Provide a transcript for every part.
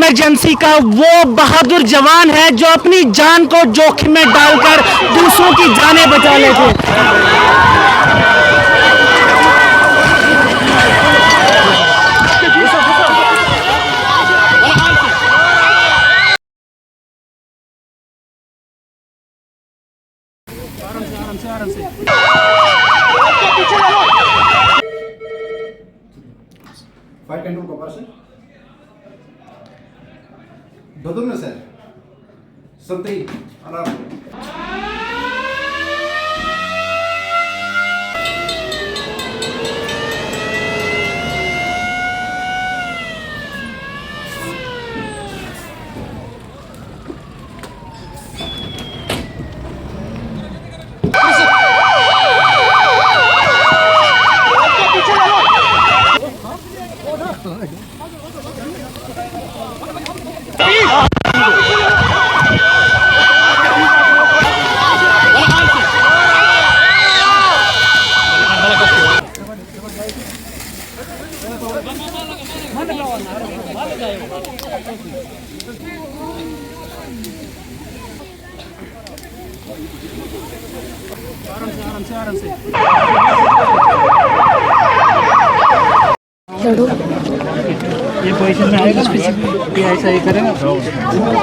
Emergency का वो बहादुर जवान है जो अपनी जान को जोखिम में डालकर दूसरों की जानें बचा लेते। फायर कंट्रोल कॉर्पोरेशन बदलना सर संतई अलार्म आराम से ये पोजीशन में आएगा ना, ये ऐसा ही करेगा,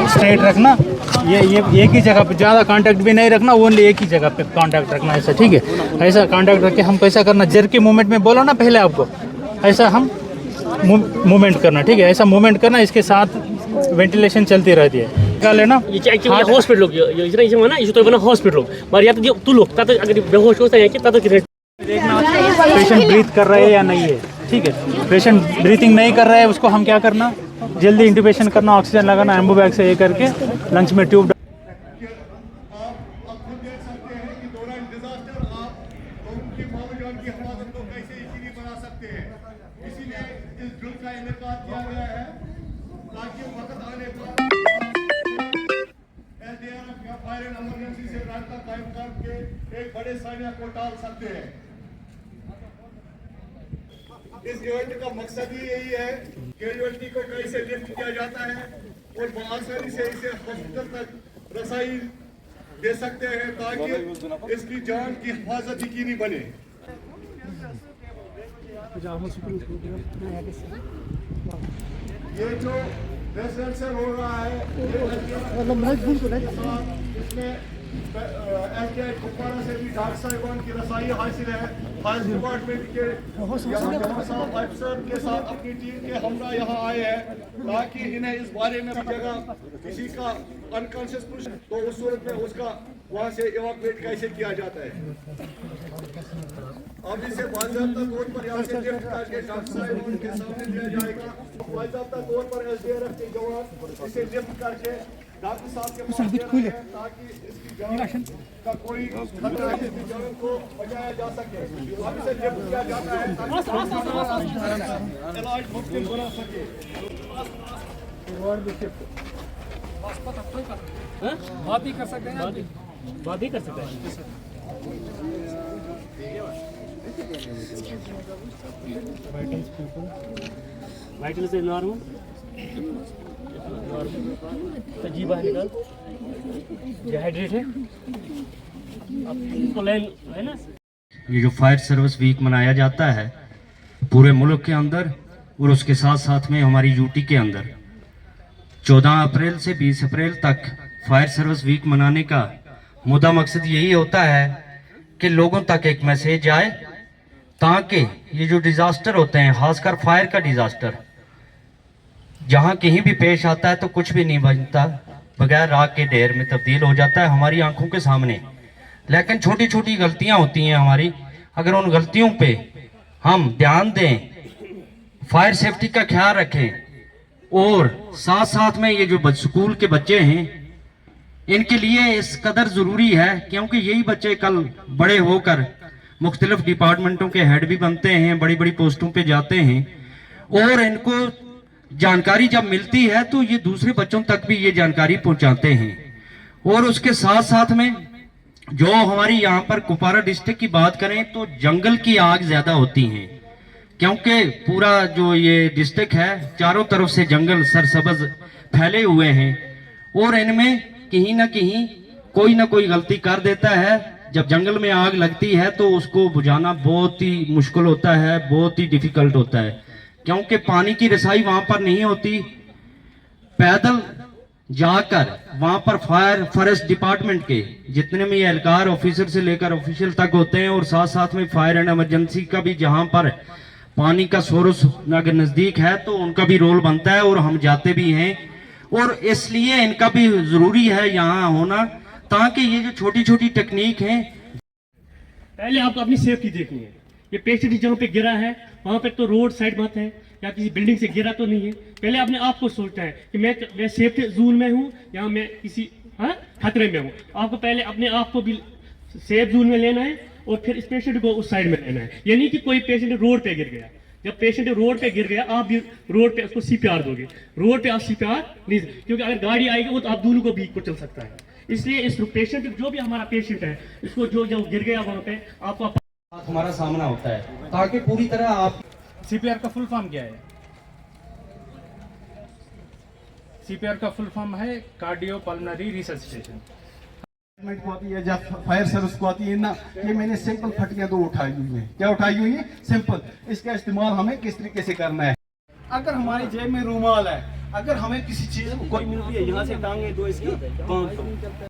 स्ट्रेट रखना, ये एक ही जगह पे, ज़्यादा कांटेक्ट भी नहीं रखना, ओनली एक ही जगह पे कांटेक्ट रखना, ऐसा ठीक है। ऐसा कांटेक्ट रख के हम कैसा करना, जर के मूवमेंट में बोला ना पहले आपको, ऐसा हम मूवमेंट करना, ठीक है, ऐसा मूवमेंट करना, इसके साथ वेंटिलेशन चलती रहती है। क्या लेना हॉस्पिटल हॉस्पिटल अगर बेहोश होता है देखना पेशेंट ब्रीथ कर रहा है या नहीं है, ठीक है। पेशेंट ब्रीथिंग नहीं कर रहा है, उसको हम क्या करना, जल्दी इंट्यूबेशन करना, ऑक्सीजन लगाना, एम्बो बैग से ये करके लंग्स में ट्यूब। एक बड़े सानिया को टाल सकते हैं। इस इवेंट का मकसद ही यही है, कैजुअलिटी को कैसे लिफ्ट किया जाता है और आसानी से इसे हॉस्पिटल तक रसाई दे सकते हैं ताकि इसकी जान की हिफाजत यकीनी बने। ये जो रेसिडेंशियल हो रहा है, इसमें एसडीआई कुपवाड़ा से भी डॉक्टर साहिबान की रसाई हासिल है। फायर डिपार्टमेंट के अफसर के साथ अपनी टीम के हमरा यहाँ आए हैं ताकि इन्हें इस बारे में जगह किसी का अनकॉन्शियस पुरुष तो उस सूरत में उसका वहाँ से इवैक्यूएट कैसे किया जाता है। अब इसे बाज़ाब्ता तौर पर यहाँ से लिफ्ट करके डॉक्टर साहिबान के सामने दिया जाएगा। बाज़ाब्ता तौर पर एसडीआरएफ के जवान इसे लिफ्ट करके डॉक्टर साहब के पास दे रहे हैं ताकि इसकी जान का कोई खतरा है, इसकी जान को बचाया जा सके। अब इसे लिफ्ट किया जाता है ताकि इलाज मुमकिन बना सके। बात ही कर सकते हैं, बात ही कर सकते हैं। वाइटल्स इज नॉर्मल, जी बाहर निकाल, डिहाइड्रेट है, है ना। ये जो फायर सर्विस वीक मनाया जाता है पूरे मुल्क के अंदर और उसके साथ साथ में हमारी यूटी के अंदर 14 अप्रैल से 20 अप्रैल तक फायर सर्विस वीक मनाने का मुद्दा मकसद यही होता है कि लोगों तक एक मैसेज आए ताकि ये जो डिज़ास्टर होते हैं, खासकर फायर का डिज़ास्टर जहाँ कहीं भी पेश आता है तो कुछ भी नहीं बनता, बगैर राख के ढेर में तब्दील हो जाता है हमारी आंखों के सामने। लेकिन छोटी छोटी गलतियां होती हैं हमारी, अगर उन गलतियों पे हम ध्यान दें, फायर सेफ्टी का ख्याल रखें और साथ साथ में ये जो स्कूल के बच्चे हैं इनके लिए इस कदर ज़रूरी है क्योंकि यही बच्चे कल बड़े होकर मुख्तलिफ डिपार्टमेंटों के हेड भी बनते हैं, बड़ी बड़ी पोस्टों पे जाते हैं और इनको जानकारी जब मिलती है तो ये दूसरे बच्चों तक भी ये जानकारी पहुंचाते हैं। और उसके साथ साथ में जो हमारी यहाँ पर कुपवाड़ा डिस्ट्रिक्ट की बात करें तो जंगल की आग ज्यादा होती है क्योंकि पूरा जो ये डिस्ट्रिक्ट है चारों तरफ से जंगल सरसब्ज फैले हुए हैं और इनमें कहीं ना कोई गलती कर देता है। जब जंगल में आग लगती है तो उसको बुझाना बहुत ही मुश्किल होता है, बहुत ही डिफिकल्ट होता है, क्योंकि पानी की रसाई वहां पर नहीं होती। पैदल जाकर वहां पर फायर फॉरेस्ट डिपार्टमेंट के जितने भी एहलकार ऑफिसर से लेकर ऑफिशियल तक होते हैं, और साथ साथ में फायर एंड इमरजेंसी का भी जहां पर पानी का सोर्स अगर नजदीक है तो उनका भी रोल बनता है, और हम जाते भी हैं। और इसलिए इनका भी जरूरी है यहाँ होना, ताकि ये जो छोटी छोटी टेक्निक है। पहले आपको अपनी सेफ्टी देखनी है। ये पेशेंट जहाँ पे गिरा है वहाँ पे तो रोड साइड मत है या किसी बिल्डिंग से गिरा तो नहीं है। पहले अपने आप को सोचना है कि मैं सेफ्टी जोन में हूँ या मैं किसी खतरे में हूँ। आपको पहले अपने आप को भी सेफ जोन में लेना है और फिर इस पेशेंट को उस साइड में लेना है। ये नहीं कि कोई पेशेंट रोड पे गिर गया, जब पेशेंट रोड पे गिर गया आप भी रोड पे उसको सीपीआर दोगे। रोड पे आप सीपीआर नहीं, क्योंकि अगर गाड़ी आएगी वो तो आप दोनों को भी कुचल सकता है। इसलिए इस पेशेंट जो भी हमारा पेशेंट है इसको जो गिर गया वहाँ पे आपको हमारा सामना होता है, ताकि पूरी तरह आप सीपीआर का फुल फॉर्म क्या है? सीपीआर का फुल फॉर्म है कार्डियो पल्मोनरी रिससिटेशन। को आती है जब फायर सर्विस को आती है ना, ये मैंने सिंपल फटकियां 2 उठाई हुई है। क्या उठाई हुई है? सिंपल। इसका इस्तेमाल हमें किस तरीके से करना है? अगर हमारी जेब में रूमाल है, अगर हमें किसी चीज को कोई मिलती है, यहाँ से टांगे दो इसकी 500